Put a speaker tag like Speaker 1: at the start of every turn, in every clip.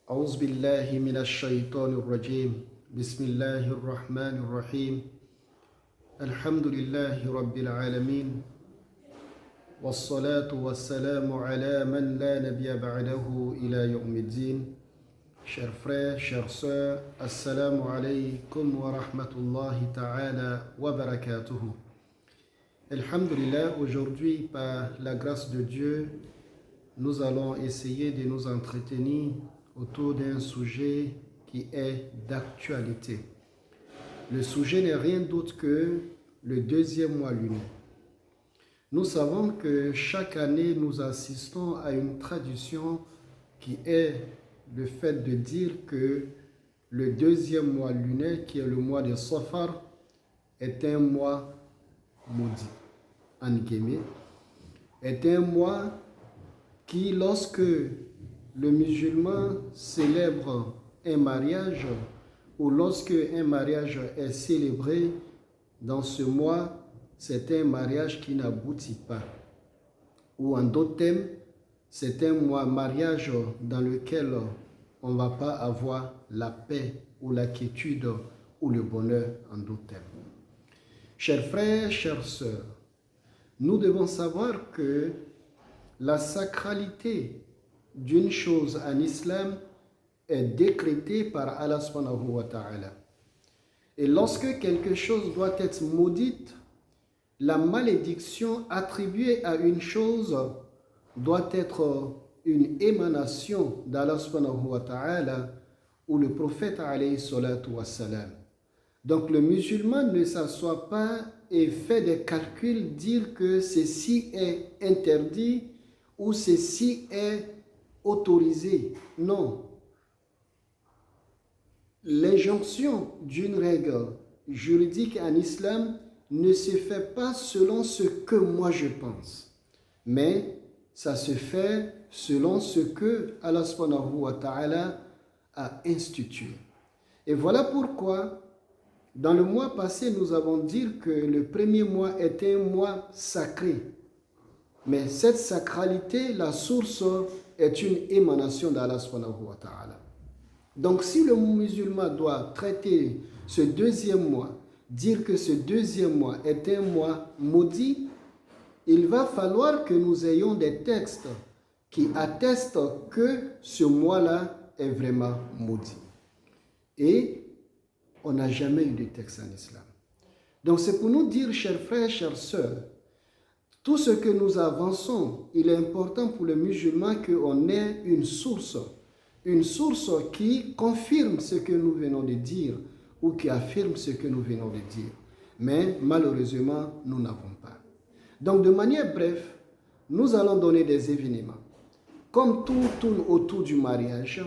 Speaker 1: أعوذ بالله من الشيطان الرجيم بسم الله الرحمن الرحيم الحمد لله رب العالمين والصلاة والسلام على من لا نبي بعده إلى يوم الدين. Chers frères, chères sœurs, assalamu alaikum wa rahmatullahi ta'ala wa barakatuhu. Alhamdulillah, aujourd'hui, par la grâce de Dieu, nous allons essayer de nous entretenir autour d'un sujet qui est d'actualité. Le sujet n'est rien d'autre que le deuxième mois lunaire. Nous savons que chaque année, nous assistons à une tradition qui est le fait de dire que le deuxième mois lunaire, qui est le mois de Safar, est un mois maudit, en guillemets, est un mois qui, lorsque le musulman célèbre un mariage ou lorsque un mariage est célébré dans ce mois, c'est un mariage qui n'aboutit pas. Ou en d'autres termes, c'est un mariage dans lequel on ne va pas avoir la paix ou la quiétude ou le bonheur en d'autres termes. Chers frères, chères sœurs, nous devons savoir que la sacralité d'une chose en islam est décrétée par Allah subhanahu wa ta'ala. Et lorsque quelque chose doit être maudite, la malédiction attribuée à une chose doit être une émanation d'Allah subhanahu wa ta'ala ou le prophète alayhi salatu wa salam. Donc le musulman ne s'assoit pas et fait des calculs, dire que ceci est interdit ou ceci est autorisé. Non. L'injonction d'une règle juridique en islam ne se fait pas selon ce que moi je pense, mais ça se fait selon ce que Allah subhanahu wa ta'ala a institué. Et voilà pourquoi, dans le mois passé, nous avons dit que le premier mois était un mois sacré. Mais cette sacralité, la source est une émanation d'Allah subhanahu wa ta'ala. Donc si le musulman doit traiter ce deuxième mois, dire que ce deuxième mois est un mois maudit, il va falloir que nous ayons des textes qui attestent que ce mois-là est vraiment maudit. Et on n'a jamais eu de texte en islam. Donc c'est pour nous dire, chers frères, chères sœurs, tout ce que nous avançons, il est important pour le musulman qu'on ait une source qui confirme ce que nous venons de dire ou qui affirme ce que nous venons de dire. Mais malheureusement, nous n'avons pas. Donc de manière brève, nous allons donner des événements. Comme tout tourne autour du mariage,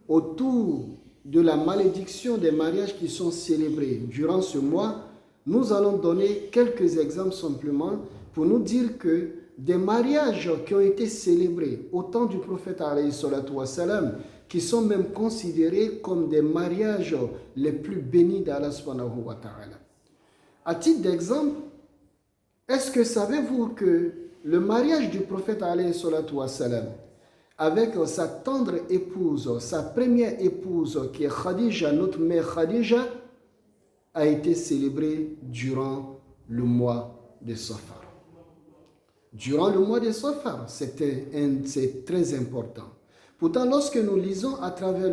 Speaker 1: autour de la malédiction des mariages qui sont célébrés durant ce mois, nous allons donner quelques exemples simplement pour nous dire que des mariages qui ont été célébrés au temps du prophète alayhi salatu wa salam, qui sont même considérés comme des mariages les plus bénis d'Allah subhanahu wa ta'ala. À titre d'exemple, est-ce que savez-vous que le mariage du prophète alayhi salatu wa salam avec sa tendre épouse, sa première épouse qui est Khadija, notre mère Khadija, a été célébré durant le mois de Safar. Durant le mois de Safar, c'est très important. Pourtant, lorsque nous lisons à travers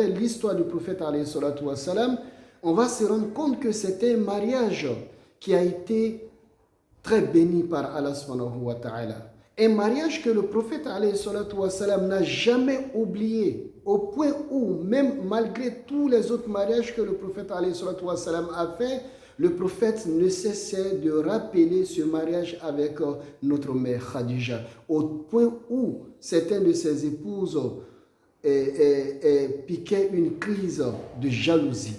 Speaker 1: l'histoire du prophète alayhi salatu wa salam, on va se rendre compte que c'était un mariage qui a été très béni par Allah subhanahu wa ta'ala. Un mariage que le prophète alayhi salatu wa salam n'a jamais oublié, au point où, même malgré tous les autres mariages que le prophète alayhi salatu wa salam a fait, le prophète ne cessait de rappeler ce mariage avec notre mère Khadija, au point où certaines de ses épouses piquaient une crise de jalousie.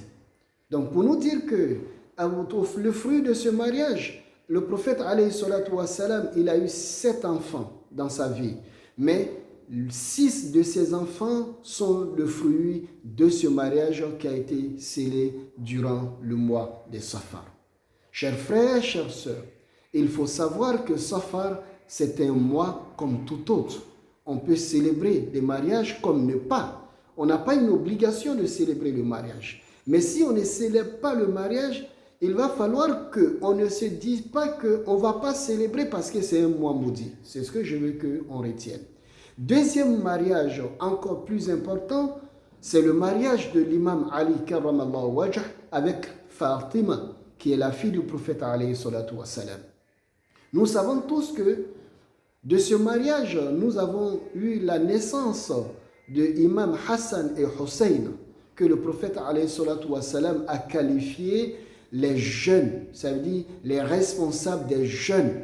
Speaker 1: Donc pour nous dire que le fruit de ce mariage, le prophète alayhi salatu wa salam, il a eu 7 enfants dans sa vie, mais 6 de ces enfants sont le fruit de ce mariage qui a été scellé durant le mois de Safar. Chers frères, chères sœurs, il faut savoir que Safar, c'est un mois comme tout autre. On peut célébrer des mariages comme ne pas. On n'a pas une obligation de célébrer le mariage. Mais si on ne célèbre pas le mariage, il va falloir qu'on ne se dise pas qu'on ne va pas célébrer parce que c'est un mois maudit. C'est ce que je veux qu'on retienne. Deuxième mariage encore plus important, c'est le mariage de l'imam Ali karramallahu wajh avec Fatima, qui est la fille du prophète alayhi salatu wassalam. Nous savons tous que de ce mariage, nous avons eu la naissance de Imam Hassan et Hussein, que le prophète alayhi salatu wassalam a qualifié les jeunes, ça veut dire les responsables des jeunes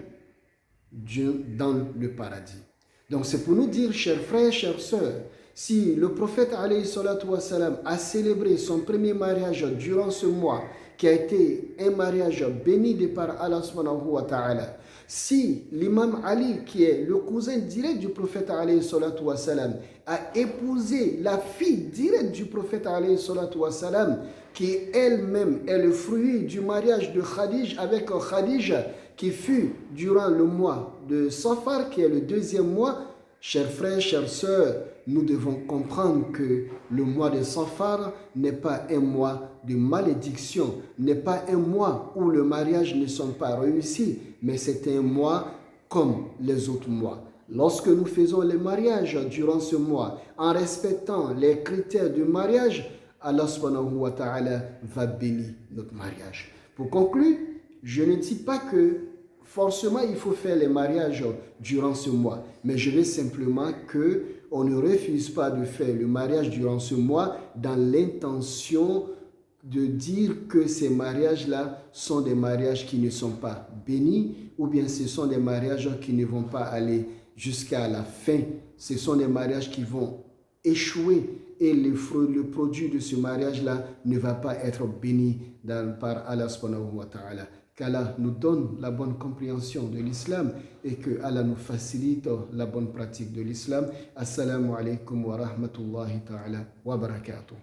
Speaker 1: dans le paradis. Donc c'est pour nous dire, chers frères, chères sœurs, si le prophète alayhi salatu wassalam a célébré son premier mariage durant ce mois, qui a été un mariage béni de par Allah subhanahu wa ta'ala, si l'imam Ali, qui est le cousin direct du prophète alayhi salatu wassalam, a épousé la fille directe du prophète alayhi salatu wassalam, qui elle-même est le fruit du mariage de Khadija avec Khadija, qui fut durant le mois de Safar, qui est le deuxième mois, chers frères, chères sœurs, nous devons comprendre que le mois de Safar n'est pas un mois de malédiction, n'est pas un mois où le mariage ne sont pas réussis, mais c'est un mois comme les autres mois. Lorsque nous faisons le mariage durant ce mois, en respectant les critères du mariage, Allah subhanahu wa ta'ala va bénir notre mariage. Pour conclure, je ne dis pas que forcément il faut faire les mariages durant ce mois, mais je veux simplement qu'on ne refuse pas de faire le mariage durant ce mois dans l'intention de dire que ces mariages-là sont des mariages qui ne sont pas bénis, ou bien ce sont des mariages qui ne vont pas aller jusqu'à la fin. Ce sont des mariages qui vont échouer et le produit de ce mariage-là ne va pas être béni par Allah subhanahu wa ta'ala. Qu'Allah nous donne la bonne compréhension de l'islam et que Allah nous facilite la bonne pratique de l'islam. Assalamu alaikum wa rahmatullahi ta'ala wa barakatuh.